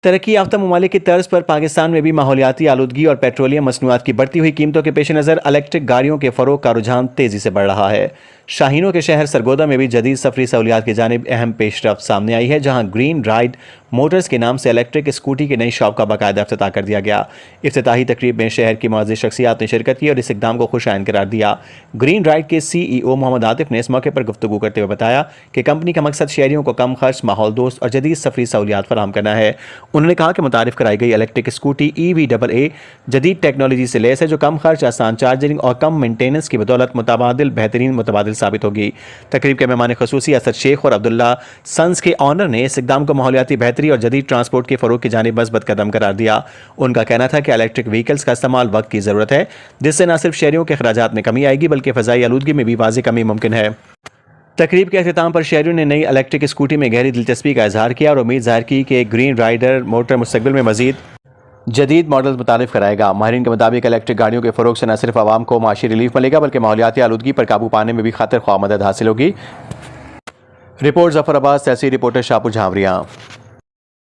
तरक्की याफ्ता ममालिक की तर्ज पर पाकिस्तान में भी माहौलियाती आलूदगी और पेट्रोलियम मसनूआत की बढ़ती हुई कीमतों के पेश नज़र इलेक्ट्रिक गाड़ियों के फ़रोग का रुझान तेज़ी से बढ़ रहा है। शाहीनों के शहर सरगोदा में भी जदीद सफरी सहूलियात की जानिब अहम पेशरफ्त सामने आई है, जहाँ ग्रीन राइड मोटर्स के नाम से इलेक्ट्रिक स्कूटी की नई शॉप का बाकायदा इफ्तिताह कर दिया गया। इफ्तिताही तकरीब में शहर की मुअज़्ज़िज़ शख्सियात ने शिरकत की और इस इक़दाम को खुश आइन करार दिया। ग्रीन राइड के CEO मोहम्मद आतिफ ने इस मौके पर गुफ्तगू करते हुए बताया कि कंपनी का मकसद शहरियों को कम खर्च, माहौल दोस्त और जदीद सफरी सहूलियात फराहम करना है। उन्होंने कहा कि मुतारिफ कराई गई इलेक्ट्रिक स्कूटी EVAA जदीद टेक्नोलॉजी से लैस है, जो कम खर्च, आसान चार्जिंग और कम मेंटेनेंस की बदौलत बेहतरीन मुतबादिल साबित होगी। तकरीब के मेहमान खुसूसी असद शेख और अब्दुल्ला सन्स के ऑनर ने इस इक़दाम को माहौलियाती बेहतरी और जदीद ट्रांसपोर्ट के फ़रोग की जानिब मज़बूत कदम करार दिया। उनका कहना था कि इलेक्ट्रिक व्हीकल्स का इस्तेमाल वक्त की ज़रूरत है, जिससे न सिर्फ शहरियों के अखराजात में कमी आएगी बल्कि फ़ज़ाई आलूदगी में भी वाज़ेह कमी मुमकिन है। तकरीब के अख्तिताम पर शहरियों ने नई इलेक्ट्रिक स्कूटी में गहरी दिलचस्पी का इजहार किया और उम्मीद ज़ाहिर की कि ग्रीन राइडर मोटर मुस्तक़बिल में मज़ीद जदीद मॉडल मुतारिफ कराएगा। माहिरीन के मुताबिक इलेक्ट्रिक गाड़ियों के फ़रोग से न सिर्फ आवाम को माशी रिलीफ मिलेगा बल्कि माहौलियाती आलूदगी पर काबू पाने में भी खातिर ख्वाह मदद हासिल होगी। रिपोर्ट जफराबाद से ऐसी रिपोर्टर शाहपुर झांवरियाँ।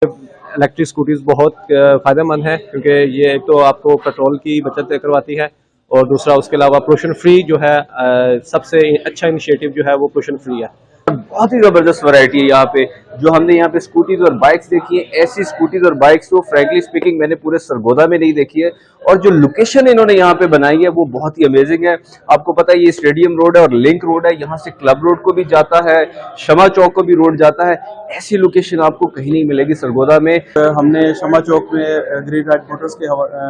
इलेक्ट्रिक स्कूटीज़ बहुत फ़ायदेमंद है, क्योंकि ये एक तो आपको पेट्रोल की बचत करवाती है और दूसरा उसके अलावा पोल्यूशन फ्री जो है, सबसे अच्छा इनिशिएटिव जो है वो पोल्यूशन फ्री है। बहुत ही ज़बरदस्त वैरायटी है यहाँ पे। जो हमने यहाँ पे स्कूटीज और बाइक्स देखी है, ऐसी स्कूटीज और बाइक्स तो फ्रैंकली स्पीकिंग मैंने पूरे सरगोदा में नहीं देखी है। और जो लोकेशन इन्होंने यहाँ पे बनाई है वो बहुत ही अमेजिंग है। आपको पता है ये स्टेडियम रोड है और लिंक रोड है, यहाँ से क्लब रोड को भी जाता है, शमा चौक को भी रोड जाता है। ऐसी लोकेशन आपको कहीं नहीं मिलेगी सरगोदा में। हमने शमा चौक में ग्रीन राइड मोटर्स के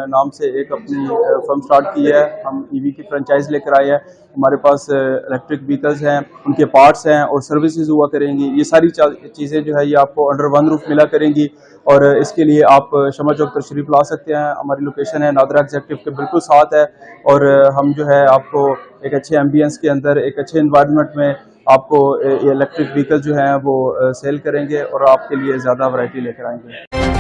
नाम से एक अपनी फर्म स्टार्ट की है। हम EV की फ्रेंचाइज लेकर आए हैं। हमारे पास इलेक्ट्रिक व्हीकल्स हैं, उनके पार्ट्स हैं और सर्विसेज हुआ करेंगी। ये सारी चीज़ें जो है ये आपको अंडर वन रूफ मिला करेंगी और इसके लिए आप शमा चौक तशरीफ ला सकते हैं। हमारी लोकेशन है नादरा एग्जेक्टिव के बिल्कुल साथ है और हम जो है आपको एक अच्छे एम्बियंस के अंदर, एक अच्छे इन्वायरमेंट में आपको ये इलेक्ट्रिक व्हीकल जो हैं वो सेल करेंगे और आपके लिए ज़्यादा वैरायटी लेकर आएंगे।